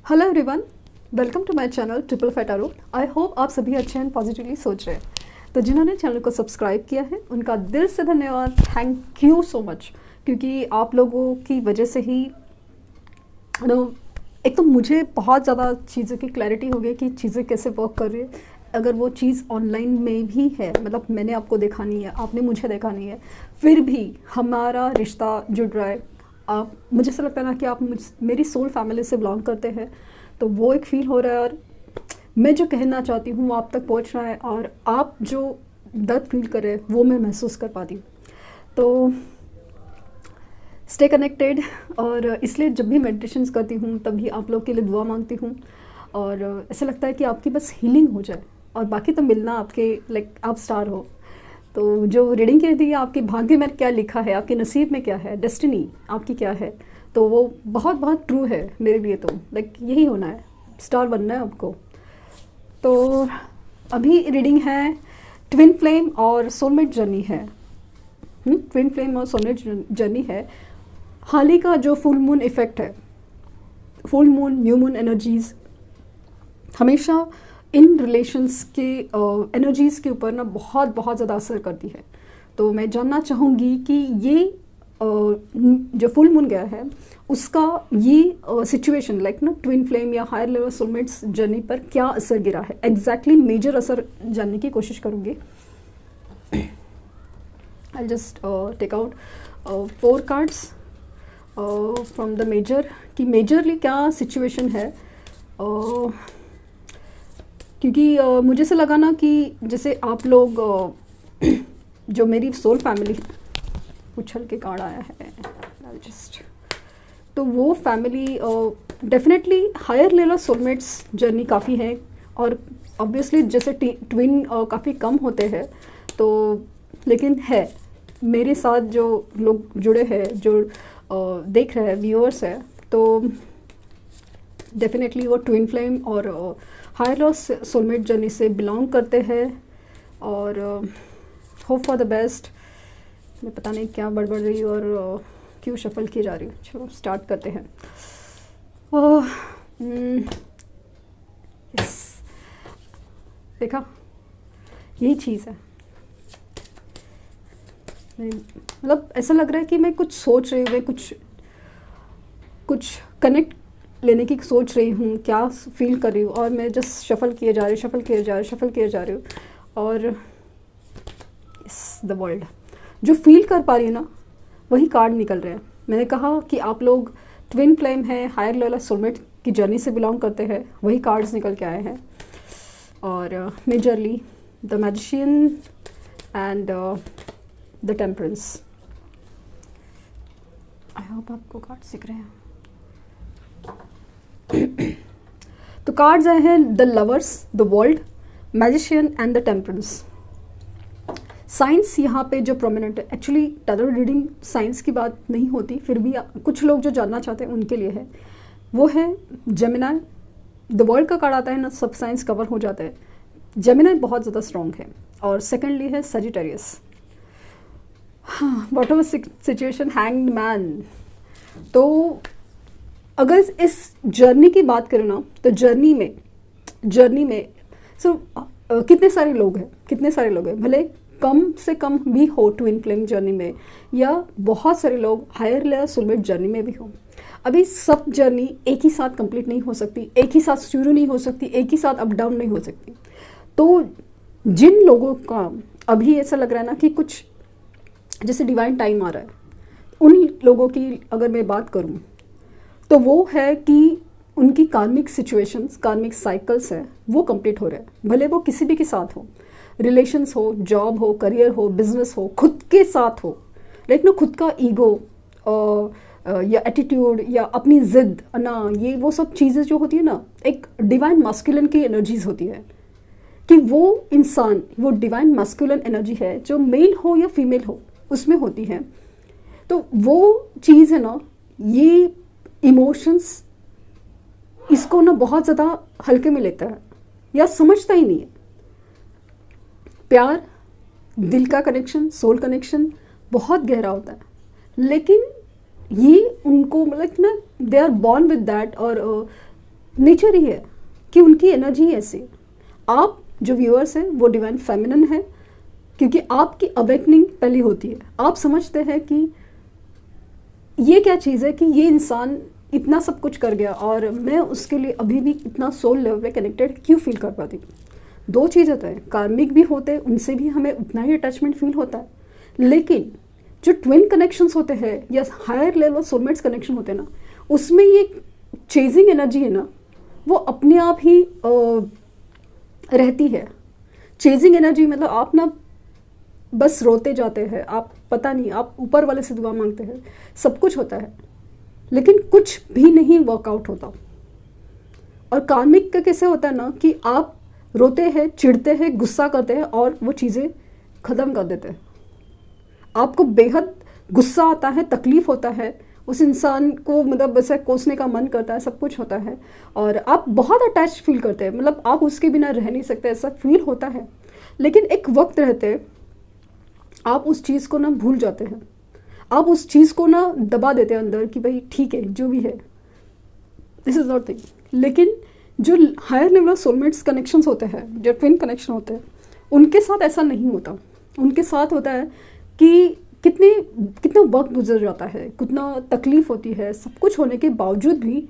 Hello everyone, welcome to my channel triple five tarot. I hope आप सभी अच्छे and positively सोच रहे हैं। तो जिन्होंने चैनल को सब्सक्राइब किया है उनका दिल से धन्यवाद, थैंक यू सो मच। क्योंकि आप लोगों की वजह से ही एक तो मुझे बहुत ज़्यादा चीज़ों की क्लैरिटी हो गई कि चीज़ें कैसे वर्क कर रही है। अगर वो चीज़ ऑनलाइन में भी है, मतलब मैंने आपको दिखानी है, आपने मुझे दिखानी है, फिर भी हमारा रिश्ता जुड़ रहा है। आप मुझे ऐसा लगता है ना कि आप मेरी सोल फैमिली से बिलोंग करते हैं, तो वो एक फ़ील हो रहा है। और मैं जो कहना चाहती हूँ वो आप तक पहुँच रहा है, और आप जो दर्द फील कर रहे हैं वो मैं महसूस कर पाती हूँ। तो स्टे कनेक्टेड। और इसलिए जब भी मेडिटेशंस करती हूँ तभी आप लोग के लिए दुआ मांगती हूँ, और ऐसा लगता है कि आपकी बस हीलिंग हो जाए, और बाकी तो मिलना आपके आप स्टार हो। तो जो रीडिंग की थी, आपके भाग्य में क्या लिखा है, आपके नसीब में क्या है, डेस्टिनी आपकी क्या है, तो वो बहुत बहुत ट्रू है मेरे लिए। तो यही होना है, स्टार बनना है आपको। तो अभी रीडिंग है ट्विन फ्लेम और सोलमेट जर्नी है। ट्विन फ्लेम और सोलमेट जर्नी है। हाल ही का जो फुल मून इफेक्ट है, full moon new moon energies हमेशा इन रिलेशंस के एनर्जीज़ के ऊपर ना बहुत बहुत ज़्यादा असर करती है। तो मैं जानना चाहूँगी कि ये जो फुल मून गया है उसका ये सिचुएशन ना ट्विन फ्लेम या हायर लेवल सोलमेट्स जर्नी पर क्या असर गिरा है, एग्जैक्टली मेजर असर जानने की कोशिश करूँगी। I just take out 4 cards from the major कि मेजरली क्या सिचुएशन है। क्योंकि मुझे ऐसा लगा ना कि जैसे आप लोग जो मेरी सोल फैमिली उछल के कार्ड आया है जस्ट, तो वो family definitely higher level soulmates journey काफ़ी है। और ऑब्वियसली जैसे ट्विन काफ़ी कम होते हैं, तो लेकिन है मेरे साथ जो लोग जुड़े हैं, जो देख रहे हैं, व्यूअर्स है, तो डेफिनेटली वो ट्विन फ्लेम और हायर लेवल सोलमेट जर्नी से बिलोंग करते हैं। और होप फॉर द बेस्ट। मैं पता नहीं क्या बड़बड़ रही हूँ और क्यों शफल की जा रही हूँ। चलो स्टार्ट करते हैं। यस, देखा, यही चीज़ है। मतलब ऐसा लग रहा है कि मैं कुछ सोच रही हूँ, मैं कुछ कनेक्ट लेने की सोच रही हूँ, क्या फील कर रही हूँ, और मैं जस्ट शफल किए जा रही हूँ। और इस द वर्ल्ड जो फील कर पा रही हूँ ना, वही कार्ड निकल रहे हैं। मैंने कहा कि आप लोग ट्विन फ्लेम है, हायर लेवल सोलमेट की जर्नी से बिलोंग करते हैं, वही कार्ड्स निकल के आए हैं। और majorly the magician and the temperance. I hope आपको कार्ड्स दिख रहे हैं। तो कार्ड्स आए हैं the lovers, the world, magician and the temperance. Science यहाँ पे जो प्रोमिनेंट है, एक्चुअली टैरो रीडिंग साइंस की बात नहीं होती, फिर भी कुछ लोग जो जानना चाहते हैं उनके लिए है। वो है जेमिनाई। द वर्ल्ड का कार्ड आता है ना, सब साइंस कवर हो जाता है। जेमिनाई बहुत ज़्यादा स्ट्रॉन्ग है। और सेकेंडली है सजिटेरियस। हाँ, what ever situation, hanged man. तो अगर इस जर्नी की बात करें ना, तो जर्नी में कितने सारे लोग हैं, भले कम से कम भी हो ट्विन फ्लेम जर्नी में, या बहुत सारे लोग हायर लेवल सोलमेट जर्नी में भी हो। अभी सब जर्नी एक ही साथ कंप्लीट नहीं हो सकती, एक ही साथ शुरू नहीं हो सकती, एक ही साथ अप डाउन नहीं हो सकती। तो जिन लोगों का अभी ऐसा लग रहा है ना कि कुछ जैसे डिवाइन टाइम आ रहा है, उन लोगों की अगर मैं बात करूं तो वो है कि उनकी कार्मिक सिचुएशंस, कार्मिक साइकिल्स है, वो कंप्लीट हो रहे हैं। भले वो किसी भी के साथ हो, रिलेशंस हो, जॉब हो, करियर हो, बिजनेस हो, खुद के साथ हो, लेकिन खुद का ईगो या एटीट्यूड या अपनी जिद ना, ये वो सब चीज़ें जो होती है ना, एक डिवाइन मास्कुलिन की एनर्जीज होती है कि वो इंसान, वो डिवाइन मास्कुलिन एनर्जी है, जो मेल हो या फीमेल हो उसमें होती है। तो वो चीज़ है ना, ये इमोशंस इसको ना बहुत ज़्यादा हल्के में लेता है या समझता ही नहीं है। प्यार, दिल का कनेक्शन, सोल कनेक्शन बहुत गहरा होता है, लेकिन ये उनको मतलब ना they are born with that, और नेचर ही है कि उनकी एनर्जी ऐसी। आप जो व्यूअर्स हैं वो डिवाइन फेमिनिन है, क्योंकि आपकी अवेकनिंग पहले होती है। आप समझते हैं कि ये क्या चीज़ है कि ये इंसान इतना सब कुछ कर गया और मैं उसके लिए अभी भी इतना सोल लेवल पे कनेक्टेड क्यों फील कर पाती। दो चीज़ होता है, कार्मिक भी होते हैं, उनसे भी हमें उतना ही अटैचमेंट फील होता है, लेकिन जो ट्विन कनेक्शंस होते हैं या हायर लेवल सोलमेट्स कनेक्शन होते हैं ना, उसमें ये चेजिंग एनर्जी है ना, वो अपने आप ही रहती है। चेजिंग एनर्जी मतलब आप ना बस रोते जाते हैं, आप पता नहीं, आप ऊपर वाले से दुआ मांगते हैं, सब कुछ होता है, लेकिन कुछ भी नहीं वर्कआउट होता। और कार्मिक का कैसे होता है ना कि आप रोते हैं, चिढ़ते हैं, गुस्सा करते हैं और वो चीज़ें ख़त्म कर देते हैं। आपको बेहद गुस्सा आता है, तकलीफ़ होता है, उस इंसान को मतलब वैसे कोसने का मन करता है, सब कुछ होता है और आप बहुत अटैच फील करते हैं, मतलब आप उसके बिना रह नहीं सकते, ऐसा फील होता है। लेकिन एक वक्त रहते आप उस चीज़ को ना भूल जाते हैं, आप उस चीज़ को ना दबा देते हैं अंदर कि भाई ठीक है जो भी है, दिस इज़ नॉट थिंग। लेकिन जो हायर लेवल सोलमेट्स कनेक्शंस होते हैं, जो ट्विन कनेक्शन होते हैं, उनके साथ ऐसा नहीं होता। उनके साथ होता है कि कितना वक्त गुजर जाता है, कितना तकलीफ़ होती है, सब कुछ होने के बावजूद भी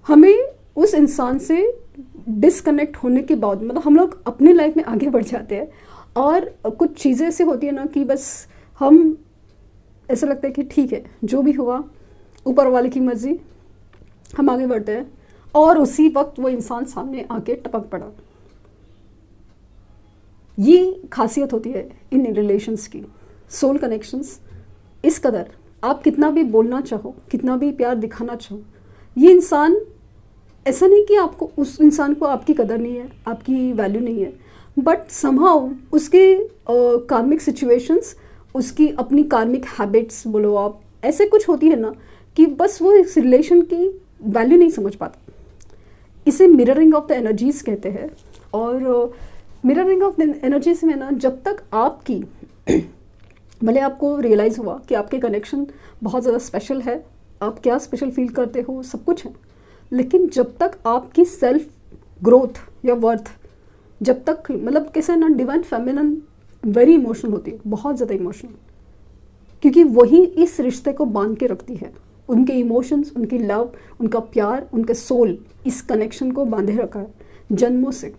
हमें उस इंसान से डिसकनेक्ट होने के बाद मतलब हम लोग अपने लाइफ में आगे बढ़ जाते हैं और कुछ चीज़ें ऐसी होती है ना कि बस हम ऐसा लगता है कि ठीक है जो भी हुआ ऊपर वाले की मर्ज़ी, हम आगे बढ़ते हैं और उसी वक्त वो इंसान सामने आके टपक पड़ा। ये खासियत होती है इन रिलेशंस की। सोल कनेक्शंस इस कदर आप कितना भी बोलना चाहो, कितना भी प्यार दिखाना चाहो, ये इंसान ऐसा नहीं कि आपको उस इंसान को आपकी कदर नहीं है, आपकी वैल्यू नहीं है, बट समहाउ उसके कार्मिक सिचुएशंस, उसकी अपनी कार्मिक हैबिट्स बोलो आप, ऐसे कुछ होती है ना कि बस वो इस रिलेशन की वैल्यू नहीं समझ पाता। इसे मिररिंग ऑफ द एनर्जीज कहते हैं। और मिररिंग ऑफ द एनर्जीज में ना जब तक आपकी भले आपको रियलाइज़ हुआ कि आपके कनेक्शन बहुत ज़्यादा स्पेशल है, आप क्या स्पेशल फील करते हो, सब कुछ है, लेकिन जब तक आपकी सेल्फ ग्रोथ या वर्थ, जब तक मतलब कैसे ना डिवाइन फेमिनिन वेरी इमोशनल होती है, बहुत ज़्यादा इमोशनल, क्योंकि वही इस रिश्ते को बांध के रखती है। उनके इमोशंस, उनकी लव, उनका प्यार, उनके सोल इस कनेक्शन को बांधे रखा है जन्मों से।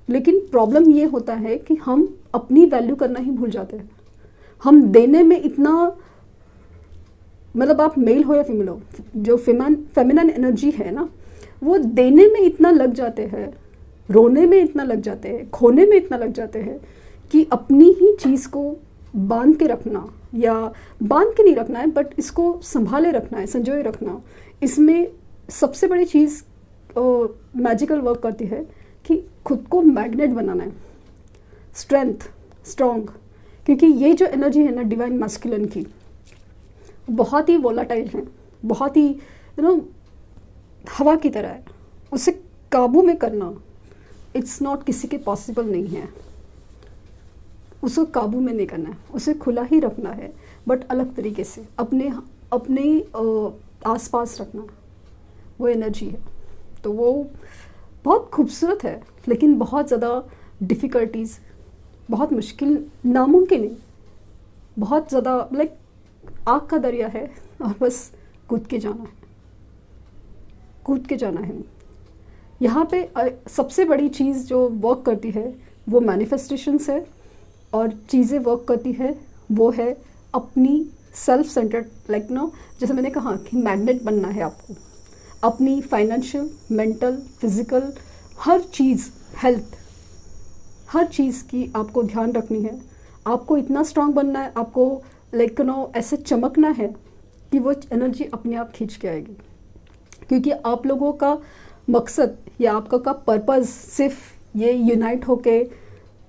लेकिन प्रॉब्लम ये होता है कि हम अपनी वैल्यू करना ही भूल जाते हैं। हम देने में इतना मतलब आप मेल हो या फीमेल हो, जो फेमिनिन एनर्जी है ना, वो देने में इतना लग जाते हैं, रोने में इतना लग जाते हैं, खोने में इतना लग जाते हैं कि अपनी ही चीज़ को बांध के रखना, या बांध के नहीं रखना है बट इसको संभाले रखना है, संजोए रखना, इसमें सबसे बड़ी चीज़ मैजिकल वर्क करती है कि खुद को मैग्नेट बनाना है, स्ट्रेंथ, स्ट्रॉन्ग। क्योंकि ये जो एनर्जी है ना डिवाइन मैस्कुलिन की, बहुत ही वोलाटाइल है, बहुत ही हवा की तरह है। उसे काबू में करना इट्स नॉट किसी के पॉसिबल नहीं है। उसे काबू में नहीं करना है, उसे खुला ही रखना है, बट अलग तरीके से अपने आसपास रखना, वो एनर्जी है। तो वो बहुत खूबसूरत है, लेकिन बहुत ज़्यादा डिफ़िकल्टीज़, बहुत मुश्किल, नामुमकिन है, बहुत ज़्यादा लाइक आग का दरिया है और बस कूद के जाना है, कूद के जाना है। यहाँ पे सबसे बड़ी चीज़ जो वर्क करती है वो मैनिफेस्टेशंस है, और चीज़ें वर्क करती है वो है अपनी सेल्फ सेंटर्ड, लाइक जैसे मैंने कहा कि मैग्नेट बनना है आपको, अपनी फाइनेंशियल, मेंटल, फिज़िकल, हर चीज़, हेल्थ, हर चीज़ की आपको ध्यान रखनी है। आपको इतना स्ट्रांग बनना है, आपको लाइक ऐसे चमकना है कि वो एनर्जी अपने आप खींच के आएगी। क्योंकि आप लोगों का मकसद या आपका का पर्पज़ सिर्फ ये यूनाइट होके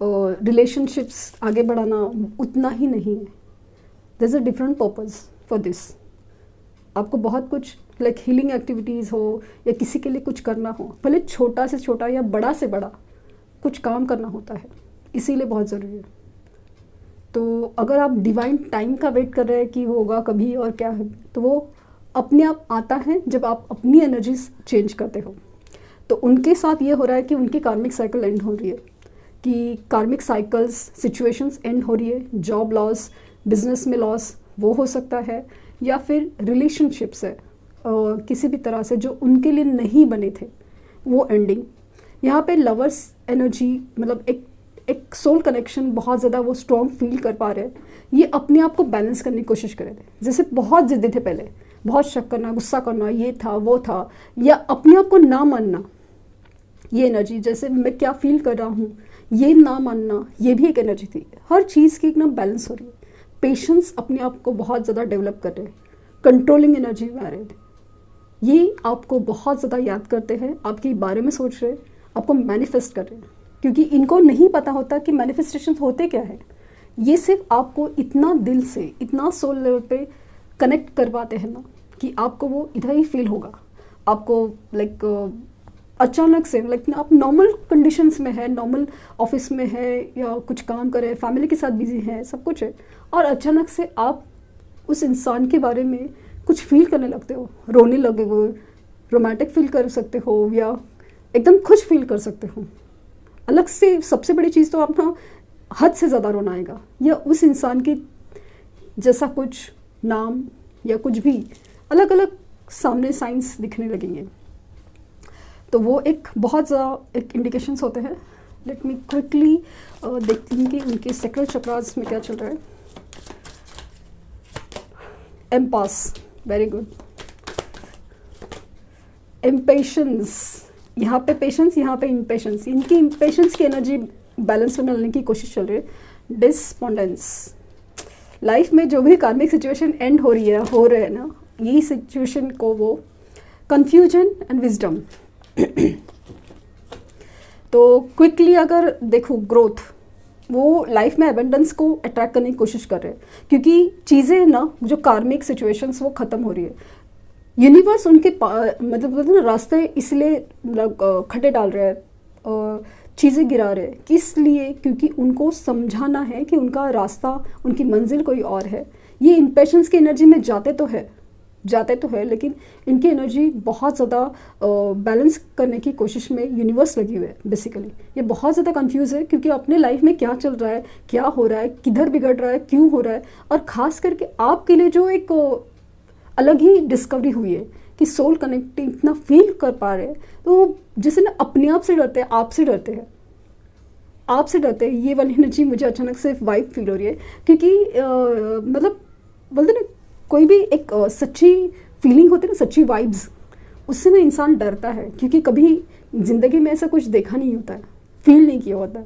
रिलेशनशिप्स आगे बढ़ाना उतना ही नहीं है। There is a different purpose for this. आपको बहुत कुछ लाइक हीलिंग एक्टिविटीज़ हो या किसी के लिए कुछ करना हो, भले छोटा से छोटा या बड़ा से बड़ा कुछ काम करना होता है, इसीलिए बहुत ज़रूरी है। तो अगर आप डिवाइन टाइम का वेट कर रहे हैं कि वो होगा कभी और क्या है, तो वो अपने आप आता है जब आप अपनी एनर्जीज चेंज करते हो। तो उनके साथ ये हो रहा है कि उनकी कार्मिक साइकिल एंड हो रही है, कि कार्मिक साइकिल्स सिचुएशंस एंड हो रही है, जॉब लॉस, बिजनेस में लॉस वो हो सकता है, या फिर रिलेशनशिप्स है किसी भी तरह से जो उनके लिए नहीं बने थे वो एंडिंग। यहाँ पे लवर्स एनर्जी मतलब एक सोल कनेक्शन बहुत ज़्यादा वो स्ट्रॉन्ग फील कर पा रहे हैं। ये अपने आप को बैलेंस करने की कोशिश कर रहे थे, जैसे बहुत ज़िद्दी थे पहले, बहुत शक करना, गुस्सा करना, ये था वो था, या अपने आप को ना मानना, ये एनर्जी, जैसे मैं क्या फील कर रहा हूँ ये ना मानना, ये भी एक एनर्जी थी। हर चीज़ की एक ना बैलेंस हो रही है। पेशेंस अपने आप को बहुत ज़्यादा डेवलप कर रहे हैं, कंट्रोलिंग एनर्जी में आ रहे थे। ये आपको बहुत ज़्यादा याद करते हैं, आपके बारे में सोच रहे हैं, आपको मैनिफेस्ट कर रहे हैं, क्योंकि इनको नहीं पता होता कि मैनिफेस्टेशन होते क्या है। ये सिर्फ आपको इतना दिल से, इतना सोल लेवल पे कनेक्ट करवाते हैं ना कि आपको वो इधर ही फील होगा। आपको लाइक अचानक से लाइक आप नॉर्मल कंडीशंस में है, नॉर्मल ऑफिस में है या कुछ काम कर रहे हैं, फैमिली के साथ बिजी है, सब कुछ है, और अचानक से आप उस इंसान के बारे में कुछ फील करने लगते हो, रोने लगे हो, रोमांटिक फील कर सकते हो, या एकदम खुश फील कर सकते हो। अलग से सबसे बड़ी चीज़ तो आप ना हद से ज़्यादा रोना आएगा, या उस इंसान के जैसा कुछ नाम या कुछ भी अलग अलग सामने साइंस दिखने लगेंगे। तो वो एक बहुत ज़्यादा एक इंडिकेशंस होते हैं। लेट मी क्विकली देखती हूँ कि उनके सेक्रल चक्रास में क्या चल रहा है। Impasse, very good. इम्पेशंस, यहाँ पे पेशेंस, यहाँ पे इम्पेशंस, इनकी इम्पेशंस की एनर्जी बैलेंस में लाने की कोशिश चल रही है। डिस्पोंडेंस, लाइफ में जो भी कार्मिक सिचुएशन एंड हो रहे हैं ना, यही सिचुएशन को वो कंफ्यूजन एंड विजडम। तो क्विकली अगर देखो ग्रोथ, वो लाइफ में एबंडेंस को अट्रैक्ट करने की कोशिश कर रहे हैं, क्योंकि चीज़ें ना जो कार्मिक सिचुएशंस वो ख़त्म हो रही है। यूनिवर्स उनके मतलब ना रास्ते इसलिए खड्डे डाल रहे हैं, चीज़ें गिरा रहे हैं, किस लिए? क्योंकि उनको समझाना है कि उनका रास्ता, उनकी मंजिल कोई और है। ये इम्पेशंस की एनर्जी में जाते तो है, लेकिन इनकी एनर्जी बहुत ज़्यादा बैलेंस करने की कोशिश में यूनिवर्स लगी हुई है। बेसिकली ये बहुत ज़्यादा कंफ्यूज है, क्योंकि अपने लाइफ में क्या चल रहा है, क्या हो रहा है, किधर बिगड़ रहा है, क्यों हो रहा है, और ख़ास करके आपके लिए जो एक अलग ही डिस्कवरी हुई है कि सोल कनेक्टिंग इतना फील कर पा रहे हैं। तो जैसे ना अपने आप से डरते हैं, आपसे डरते हैं, ये वाली एनर्जी मुझे अचानक से वाइब फील हो रही है। क्योंकि मतलब बोलते ना, कोई भी एक सच्ची फीलिंग होती है ना, सच्ची वाइब्स, उससे ना इंसान डरता है, क्योंकि कभी ज़िंदगी में ऐसा कुछ देखा नहीं होता है, फील नहीं किया होता है।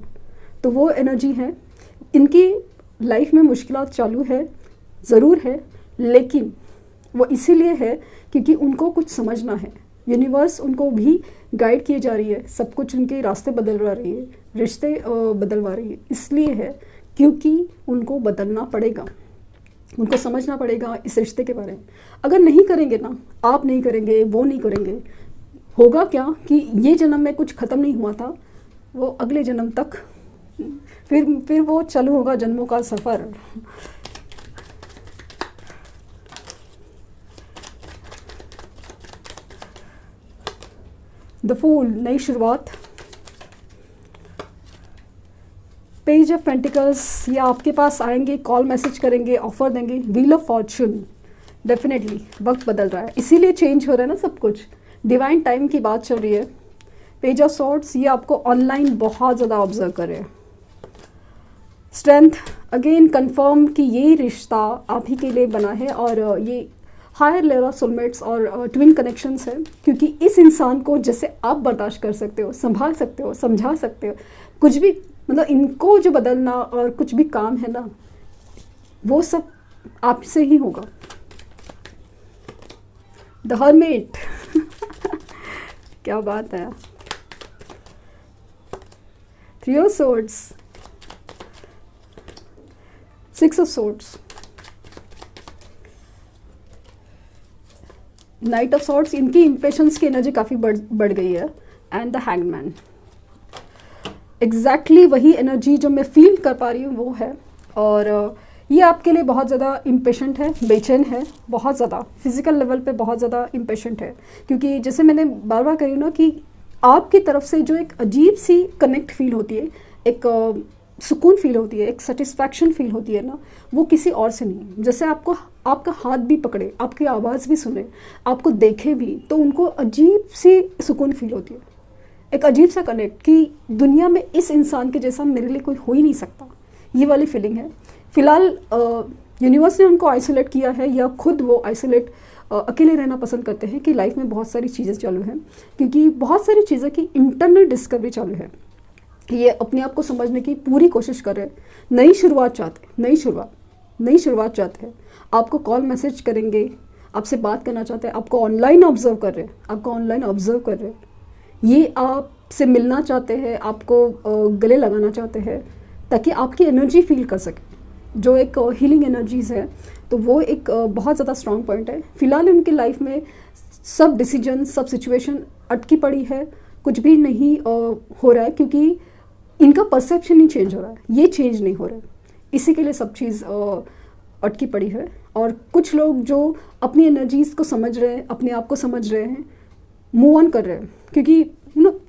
तो वो एनर्जी है। इनकी लाइफ में मुश्किलात चालू है, ज़रूर है, लेकिन वो इसीलिए है क्योंकि उनको कुछ समझना है। यूनिवर्स उनको भी गाइड किए जा रही है, सब कुछ उनके रास्ते बदलवा रही है, रिश्ते बदलवा रही है। इसलिए है क्योंकि उनको बदलना पड़ेगा, उनको समझना पड़ेगा इस रिश्ते के बारे में। अगर नहीं करेंगे ना, आप नहीं करेंगे, वो नहीं करेंगे, होगा क्या कि ये जन्म में कुछ ख़त्म नहीं हुआ था, वो अगले जन्म तक फिर वो चालू होगा जन्मों का सफ़र। द फूल, नई शुरुआत। पेज ऑफ पेंटिकल्स, ये आपके पास आएंगे, कॉल मैसेज करेंगे, ऑफर देंगे। व्हील ऑफ फॉर्चून, डेफिनेटली वक्त बदल रहा है, इसीलिए चेंज हो रहा है ना सब कुछ। डिवाइन टाइम की बात चल रही है। पेज ऑफ सॉर्ड्स, ये आपको ऑनलाइन बहुत ज़्यादा ऑब्जर्व कर रहे हैं। स्ट्रेंथ, अगेन कंफर्म कि ये रिश्ता आप ही के लिए बना है, और ये हायर लेवल ऑफ सोलमेट्स और ट्विन कनेक्शंस है। क्योंकि इस इंसान को जैसे आप बर्दाश्त कर सकते हो, संभाल सकते हो, समझा सकते हो, कुछ भी मतलब इनको जो बदलना और कुछ भी काम है ना, वो सब आपसे ही होगा। द हर्मिट क्या बात है। Three of swords, six of swords, knight of swords, इनकी इम्प्रेशंस की एनर्जी काफ़ी बढ़ गई है। एंड द हैंगमैन, एग्जैक्टली वही एनर्जी जो मैं फील कर पा रही हूँ वो है। और ये आपके लिए बहुत ज़्यादा इम्पेशेंट है, बेचैन है, बहुत ज़्यादा फिजिकल लेवल पे बहुत ज़्यादा इम्पेशेंट है, क्योंकि जैसे मैंने बार बार कही ना कि आपकी तरफ से जो एक अजीब सी कनेक्ट फील होती है, एक सुकून फील होती है, एक सेटिस्फैक्शन फील होती है ना, वो किसी और से नहीं। जैसे आपको आपका हाथ भी पकड़े, आपकी आवाज़ भी सुने, आपको देखे भी, तो उनको अजीब सी सुकून फील होती है, एक अजीब सा कनेक्ट कि दुनिया में इस इंसान के जैसा मेरे लिए कोई हो ही नहीं सकता, ये वाली फीलिंग है। फ़िलहाल यूनिवर्स ने उनको आइसोलेट किया है, या खुद वो आइसोलेट अकेले रहना पसंद करते हैं कि लाइफ में बहुत सारी चीज़ें चालू हैं, क्योंकि बहुत सारी चीज़ें की इंटरनल डिस्कवरी चालू है। ये अपने आप को समझने की पूरी कोशिश कर रहे हैं, नई शुरुआत चाहते हैं, नई शुरुआत चाहते हैं। आपको कॉल मैसेज करेंगे, आपसे बात करना चाहते हैं, आपको ऑनलाइन ऑब्जर्व कर रहे हैं, ये आपसे मिलना चाहते हैं, आपको गले लगाना चाहते हैं, ताकि आपकी एनर्जी फील कर सके, जो एक हीलिंग एनर्जीज़ है। तो वो एक बहुत ज़्यादा स्ट्रॉन्ग पॉइंट है। फ़िलहाल उनकी लाइफ में सब डिसीजन, सब सिचुएशन अटकी पड़ी है, कुछ भी नहीं हो रहा है, क्योंकि इनका परसेप्शन ही चेंज हो रहा है, ये चेंज नहीं हो रहा है, इसी के लिए सब चीज़ अटकी पड़ी है। और कुछ लोग जो अपनी एनर्जीज़ को समझ रहे हैं, अपने आप को समझ रहे हैं, मूव ऑन कर रहे हैं, क्योंकि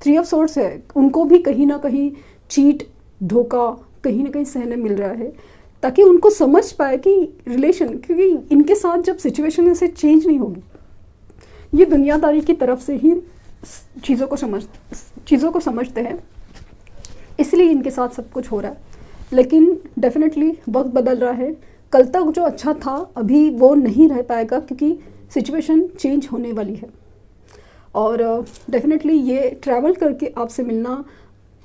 3 ऑफ सोर्स है, उनको भी कहीं ना कहीं चीट, धोखा कहीं ना कहीं सहने मिल रहा है, ताकि उनको समझ पाए कि रिलेशन, क्योंकि इनके साथ जब सिचुएशन ऐसे चेंज नहीं होगी, ये दुनियादारी की तरफ से ही चीज़ों को समझते हैं, इसलिए इनके साथ सब कुछ हो रहा है। लेकिन डेफिनेटली वक्त बदल रहा है, कल तक जो अच्छा था अभी वो नहीं रह पाएगा, क्योंकि सिचुएशन चेंज होने वाली है। और डेफिनेटली ये ट्रैवल करके आपसे मिलना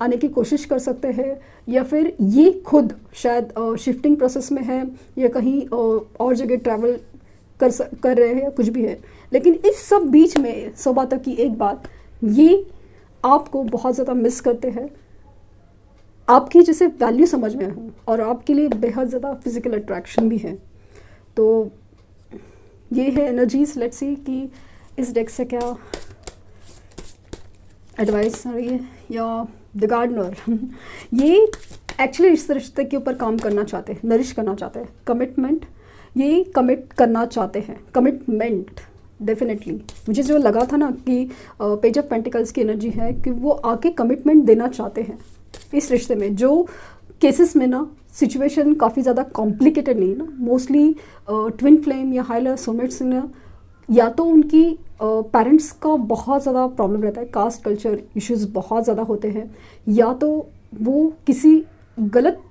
आने की कोशिश कर सकते हैं, या फिर ये खुद शायद शिफ्टिंग प्रोसेस में है, या कहीं और जगह ट्रैवल कर रहे हैं, कुछ भी है। लेकिन इस सब बीच में 100 बातों की एक बात, ये आपको बहुत ज़्यादा मिस करते हैं, आपकी जैसे वैल्यू समझ में हो, और आपके लिए बेहद ज़्यादा फिजिकल अट्रैक्शन भी है। तो ये है एनर्जीज। लेट्स सी कि इस डेक से क्या एडवाइस आ रही है, या द गार्डनर ये एक्चुअली इस रिश्ते के ऊपर काम करना चाहते हैं, नरिश करना चाहते हैं, कमिटमेंट, ये कमिट करना चाहते हैं, कमिटमेंट। डेफिनेटली मुझे जो लगा था ना कि पेज ऑफ पेंटिकल्स की एनर्जी है कि वो आके कमिटमेंट देना चाहते हैं इस रिश्ते में। जो केसेस में ना सिचुएशन काफ़ी ज़्यादा कॉम्प्लिकेटेड नहीं ना, मोस्टली ट्विन फ्लेम या हाइलर सोलमेट्स ना, या तो उनकी पेरेंट्स का बहुत ज़्यादा प्रॉब्लम रहता है, कास्ट कल्चर इश्यूज़ बहुत ज़्यादा होते हैं, या तो वो किसी गलत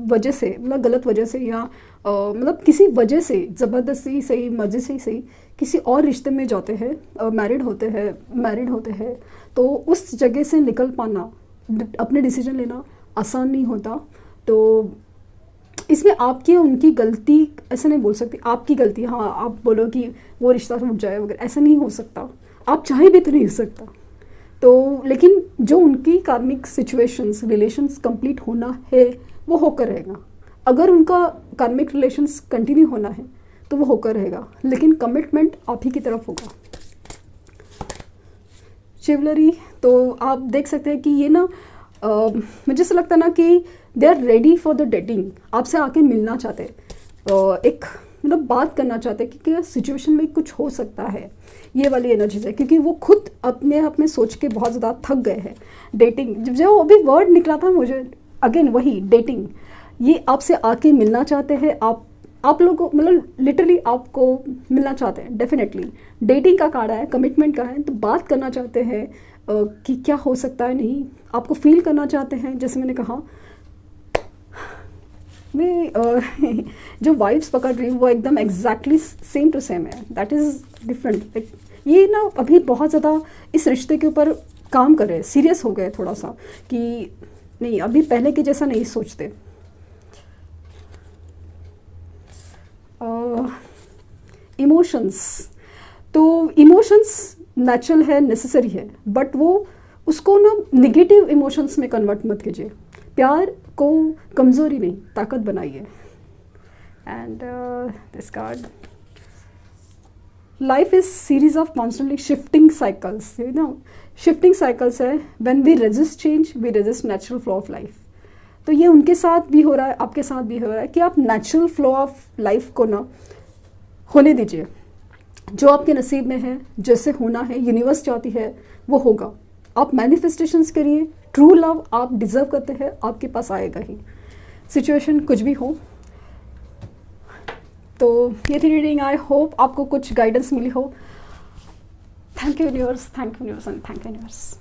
वजह से, मतलब गलत वजह से, या मतलब किसी वजह से ज़बरदस्ती सही, मर्जी से ही सही, किसी और रिश्ते में जाते हैं, मैरिड होते हैं, तो उस जगह से निकल पाना, अपने डिसीजन लेना आसान नहीं होता। तो इसमें आपकी उनकी गलती ऐसे नहीं बोल सकती, आपकी गलती, हाँ आप बोलो कि वो रिश्ता टूट जाए वगैरह, ऐसा नहीं हो सकता, आप चाहे भी तो नहीं हो सकता। तो लेकिन जो उनकी कार्मिक सिचुएशंस, रिलेशंस कंप्लीट होना है वो होकर रहेगा। अगर उनका कार्मिक रिलेशंस कंटिन्यू होना है तो वो होकर रहेगा, लेकिन कमिटमेंट आप ही की तरफ होगा। चिवलरी, तो आप देख सकते हैं कि ये ना मुझे ऐसा लगता है ना कि they are ready for the dating, आपसे आके मिलना चाहते हैं, एक मतलब बात करना चाहते हैं कि क्या सिचुएशन में कुछ हो सकता है, ये वाली एनर्जीज है। क्योंकि वो खुद अपने आप में सोच के बहुत ज़्यादा थक गए हैं। डेटिंग, जब जो अभी वर्ड निकला था मुझे, अगेन वही डेटिंग, ये आपसे आके मिलना चाहते हैं, आप लोगों को मतलब लिटरली आपको मिलना चाहते हैं। डेफिनेटली डेटिंग का कार्ड है, कमिटमेंट का है, तो बात करना चाहते हैं कि क्या हो सकता है, नहीं आपको फील करना चाहते हैं। जैसे मैंने कहा, मैं जो वाइब्स पकड़ रही हूँ वो एकदम एग्जैक्टली सेम टू सेम है, दैट इज़ डिफरेंट। ये ना अभी बहुत ज़्यादा इस रिश्ते के ऊपर काम कर रहे हैं, सीरियस हो गए थोड़ा सा, कि नहीं अभी पहले के जैसा नहीं सोचते। इमोशंस, तो इमोशंस नेचुरल है, नेसेसरी है, बट वो उसको ना निगेटिव इमोशंस में कन्वर्ट मत कीजिए। प्यार को कमज़ोरी नहीं, ताकत बनाइए। And this card, life is series of constantly shifting cycles, you know shifting cycles है। When we resist change we resist natural flow of life. तो ये उनके साथ भी हो रहा है, आपके साथ भी हो रहा है कि आप नेचुरल फ्लो ऑफ लाइफ को ना होने दीजिए। जो आपके नसीब में है, जैसे होना है, यूनिवर्स चाहती है वो होगा। आप मैनिफेस्टेशंस करिए, ट्रू लव आप डिज़र्व करते हैं, आपके पास आएगा ही, सिचुएशन कुछ भी हो। तो ये थी रीडिंग, आई होप आपको कुछ गाइडेंस मिली हो। Thank you universe, thank you universe and thank you universe.